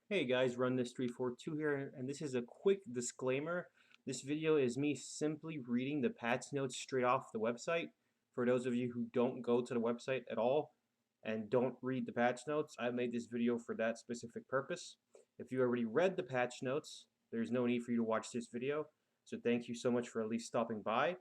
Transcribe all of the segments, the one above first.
Hey guys, Run This 342 here, and this is a quick disclaimer. This video is me simply reading the patch notes straight off the website. For those of you who don't go to the website at all and don't read the patch notes, I made this video for that specific purpose. If you already read the patch notes, there's no need for you to watch this video. So thank you so much for at least stopping by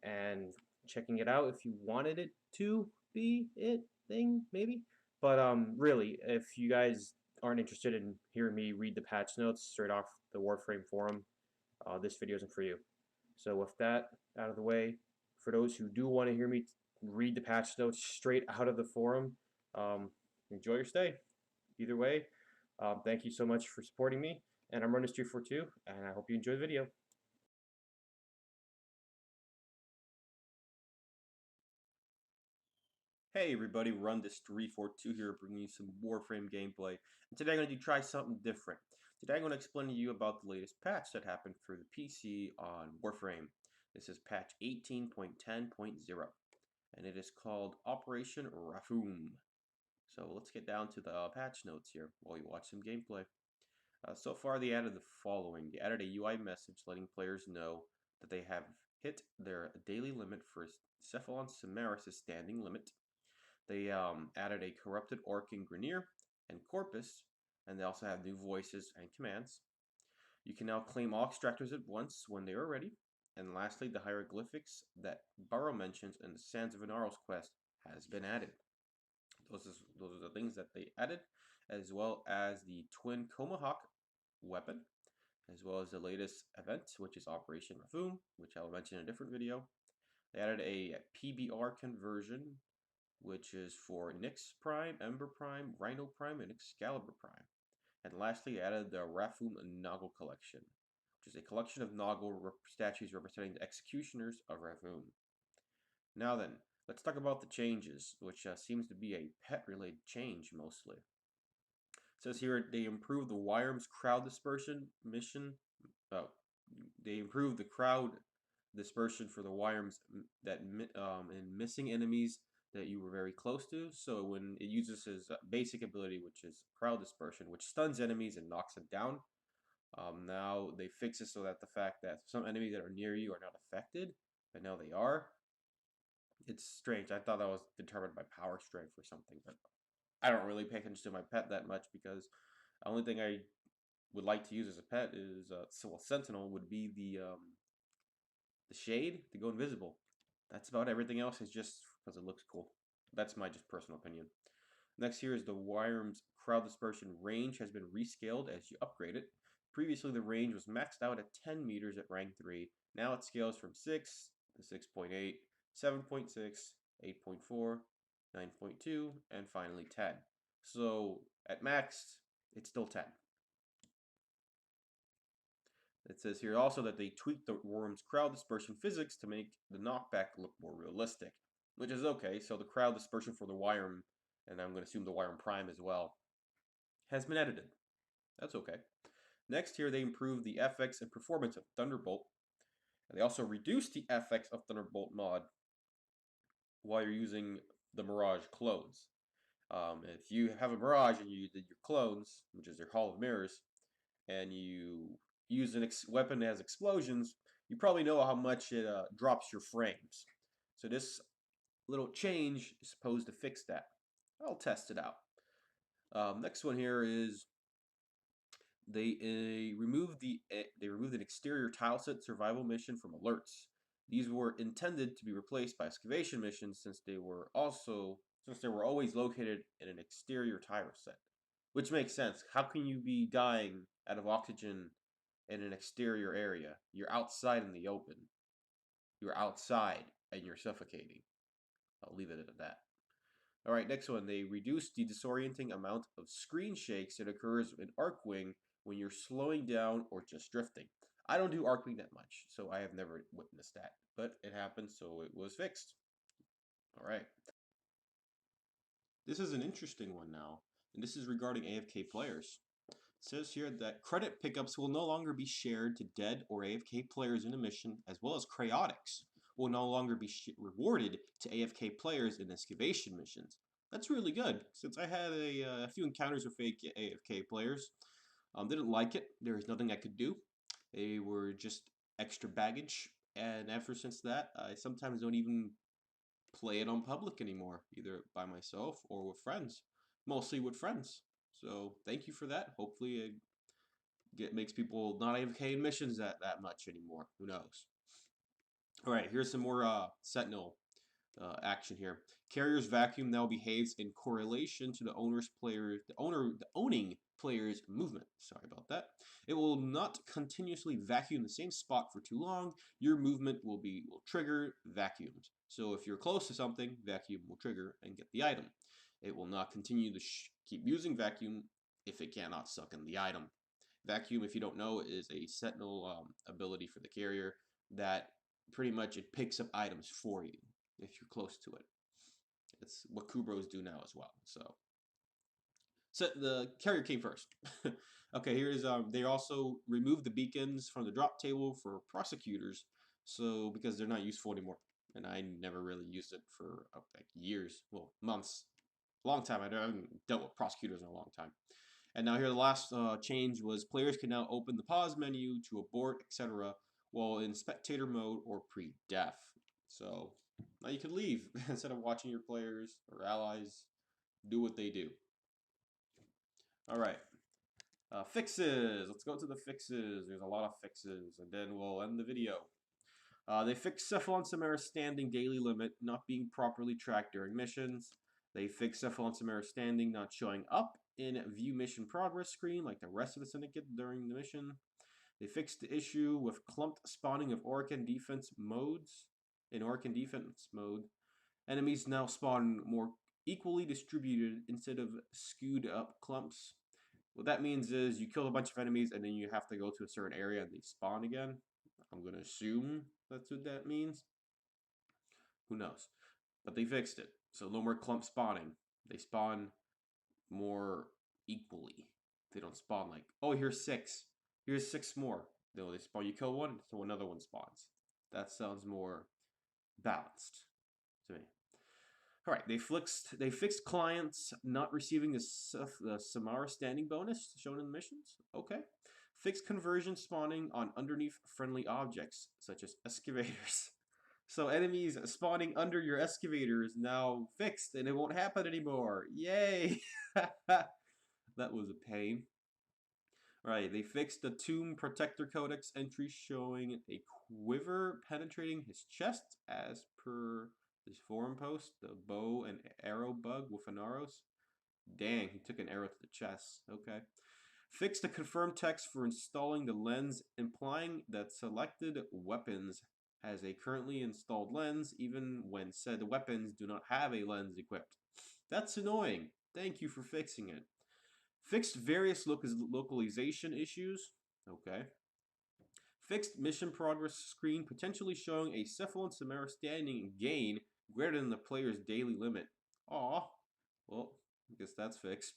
and checking it out if you wanted it to be it thing, maybe. But really, if you guys aren't interested in hearing me read the patch notes straight off the Warframe forum, this video isn't for you. So with that out of the way, for those who do want to hear me read the patch notes straight out of the forum, enjoy your stay. Either way, thank you so much for supporting me, and I'm Runner342, and I hope you enjoy the video. Hey everybody, Run This 342 here, bringing you some Warframe gameplay. And today I'm going to try something different. Today I'm going to explain to you about the latest patch that happened for the PC on Warframe. This is patch 18.10.0, and it is called Operation Warframe. So let's get down to the patch notes here while you watch some gameplay. So far they added the following. They added a UI message letting players know that they have hit their daily limit for Cephalon Samaris' standing limit. They added a corrupted orc in Grenier and Corpus, and they also have new voices and commands. You can now claim all extractors at once when they are ready. And lastly, the hieroglyphics that Burrow mentions in the Sands of Inaros quest has been added. Those are the things that they added, as well as the Twin Tomahawk weapon, as well as the latest event, which is Operation Rafoom, which I'll mention in a different video. They added a PBR conversion, which is for Nyx Prime, Ember Prime, Rhino Prime, and Excalibur Prime. And lastly, added the Rafoom Noggle Collection, which is a collection of Noggle statues representing the executioners of Rafoom. Now then, let's talk about the changes, which seems to be a pet-related change mostly. It says here they improved the Wyrems crowd dispersion mission. Oh, they improved the crowd dispersion for the Wyrems that and missing enemies that you were very close to. So when it uses his basic ability, which is crowd dispersion, which stuns enemies and knocks them down. Now they fix it so that the fact that some enemies that are near you are not affected, but now they are. It's strange. I thought that was determined by power strength or something, but I don't really pay attention to my pet that much because the only thing I would like to use as a pet is Sentinel would be the shade to go invisible. That's about everything else. Is just because it looks cool. That's my just personal opinion. Next here is the Wyrems crowd dispersion range has been rescaled as you upgrade it. Previously the range was maxed out at 10 meters at rank 3. Now it scales from 6 to 6.8, 7.6, 8.4, 9.2, and finally 10. So at max, it's still 10. It says here also that they tweaked the worm's crowd dispersion physics to make the knockback look more realistic, which is okay. So the crowd dispersion for the Wyrm, and I'm going to assume the Wyrm Prime as well, has been edited. That's okay. Next here, they improved the FX and performance of Thunderbolt, and they also reduced the FX of Thunderbolt mod while you're using the Mirage clones. If you have a Mirage and you did your clones, which is your Hall of Mirrors, and you use a weapon that has explosions, you probably know how much it drops your frames. So this little change is supposed to fix that. I'll test it out. Next one here is they removed an exterior tileset survival mission from alerts. These were intended to be replaced by excavation missions since they were always located in an exterior tile set, which makes sense. How can you be dying out of oxygen in an exterior area? You're outside in the open. You're outside and you're suffocating. I'll leave it at that. Alright, next one. They reduced the disorienting amount of screen shakes that occurs in Arcwing when you're slowing down or just drifting. I don't do Arcwing that much, so I have never witnessed that. But it happened, so it was fixed. Alright. This is an interesting one now, and this is regarding AFK players. It says here that credit pickups will no longer be shared to dead or AFK players in a mission, as well as chaotics will no longer be rewarded to AFK players in excavation missions. That's really good, since I had a few encounters with fake AFK players. Didn't like it. There was nothing I could do. They were just extra baggage. And ever since that, I sometimes don't even play it on public anymore, either by myself or with friends. Mostly with friends. So thank you for that. Hopefully it makes people not AFK in missions that much anymore. Who knows? All right, here's some more Sentinel action here. Carrier's vacuum now behaves in correlation to the owning player's movement. Sorry about that. It will not continuously vacuum the same spot for too long. Your movement will trigger vacuumed. So if you're close to something, vacuum will trigger and get the item. It will not continue to keep using vacuum if it cannot suck in the item. Vacuum, if you don't know, is a Sentinel ability for the carrier that pretty much it picks up items for you if you're close to it. It's what Kubros do now as well. So the carrier came first. Okay, here's they also removed the beacons from the drop table for prosecutors, so because they're not useful anymore, and I never really used it for like years, well months, long time. I haven't dealt with prosecutors in a long time. And now here the last change was players can now open the pause menu to abort, etc. while in spectator mode or pre-def. So now you can leave instead of watching your players or allies do what they do. All right. Fixes. Let's go to the fixes. There's a lot of fixes, and then we'll end the video. They fixed Cephalon Samara's standing daily limit not being properly tracked during missions. They fixed Cephalon Samara's standing not showing up in view mission progress screen like the rest of the syndicate during the mission. They fixed the issue with clumped spawning of Orcan defense modes. In Orcan defense mode, enemies now spawn more equally distributed instead of skewed up clumps. What that means is you kill a bunch of enemies and then you have to go to a certain area and they spawn again. I'm going to assume that's what that means. Who knows? But they fixed it. So no more clump spawning. They spawn more equally. They don't spawn like, oh, here's 6. Here's 6 more. No, they spawn. You kill one, so another one spawns. That sounds more balanced to me. All right, they fixed clients not receiving the Samara standing bonus shown in the missions. Okay. Fixed conversion spawning on underneath friendly objects, such as excavators. So enemies spawning under your excavator is now fixed and it won't happen anymore. Yay! That was a pain. Right, they fixed the Tomb Protector Codex entry showing a quiver penetrating his chest as per this forum post. The bow and arrow bug with an arrows. Dang, he took an arrow to the chest. Okay. Fix the confirmed text for installing the lens, implying that selected weapons has a currently installed lens, even when said weapons do not have a lens equipped. That's annoying. Thank you for fixing it. Fixed various localization issues. Okay. Fixed mission progress screen potentially showing a Cephalon Samara standing gain greater than the player's daily limit. Aw. Well, I guess that's fixed.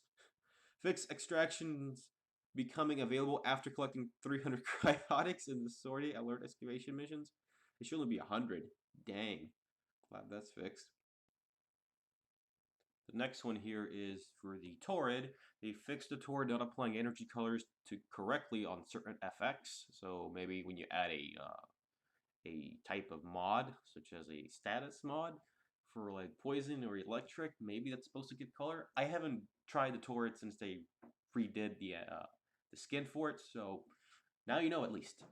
Fixed extractions becoming available after collecting 300 cryotics in the sortie alert excavation missions. It should only be 100. Dang. Glad that's fixed. The next one here is for the Torrid. They fixed the Torrid not applying energy colors to correctly on certain FX. So maybe when you add a type of mod, such as a status mod for like poison or electric, maybe that's supposed to give color. I haven't tried the Torrid since they redid the skin for it, so now you know at least.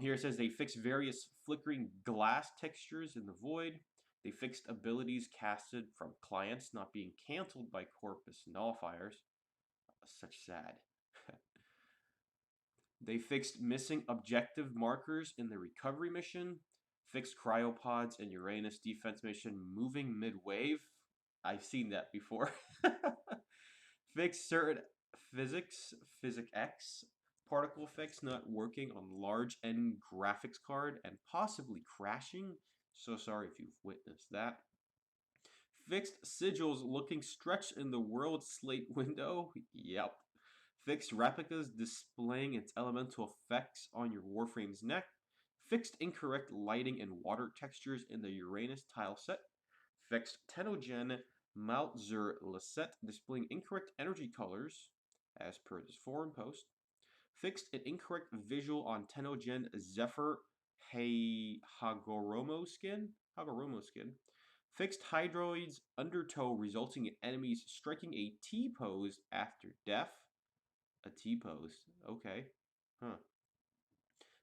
Here it says they fixed various flickering glass textures in the void. They fixed abilities casted from clients not being canceled by corpus nullifiers. Such sad. They fixed missing objective markers in the recovery mission. Fixed cryopods in Uranus defense mission moving mid-wave. I've seen that before. Fixed certain physic X particle effects not working on large end graphics card and possibly crashing. So sorry if you've witnessed that. Fixed sigils looking stretched in the world slate window. Yep. Fixed replicas displaying its elemental effects on your Warframe's neck. Fixed incorrect lighting and water textures in the Uranus tile set. Fixed Tenogen Malzer Lisette displaying incorrect energy colors as per this forum post. Fixed an incorrect visual on Tenogen Zephyr Hagoromo skin. Fixed Hydroid's undertow resulting in enemies striking a T-pose after death. A T-pose. Okay. Huh.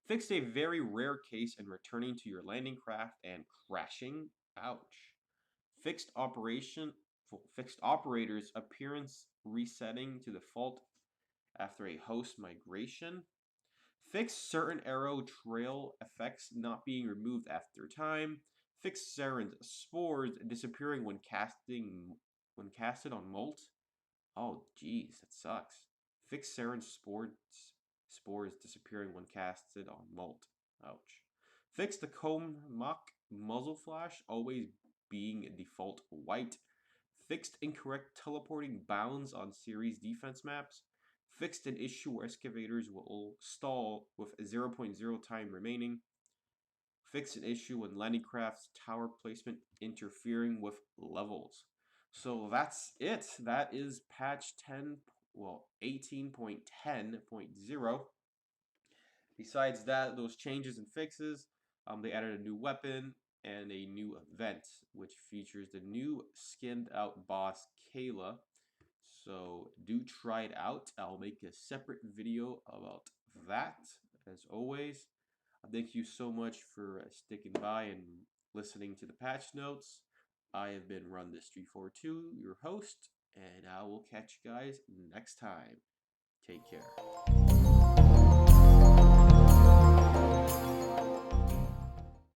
Fixed a very rare case and returning to your landing craft and crashing. Ouch. Fixed operators appearance resetting to default after a host migration. Fix certain arrow trail effects not being removed after time. Fix Saren's spores disappearing when casted on Molt. Oh jeez, that sucks. Fix Saren's spores disappearing when casted on Molt. Ouch. Fix the Comac muzzle flash always being default white. Fixed incorrect teleporting bounds on series defense maps. Fixed an issue where excavators will stall with 0.0 time remaining. Fixed an issue when landing craft's tower placement interfering with levels. So that's it. That is patch 18.10.0. Besides that, those changes and fixes, they added a new weapon and a new event, which features the new skinned out boss Kayla. So do try it out. I'll make a separate video about that, as always. Thank you so much for sticking by and listening to the patch notes. I have been Run This 342, your host, and I will catch you guys next time. Take care.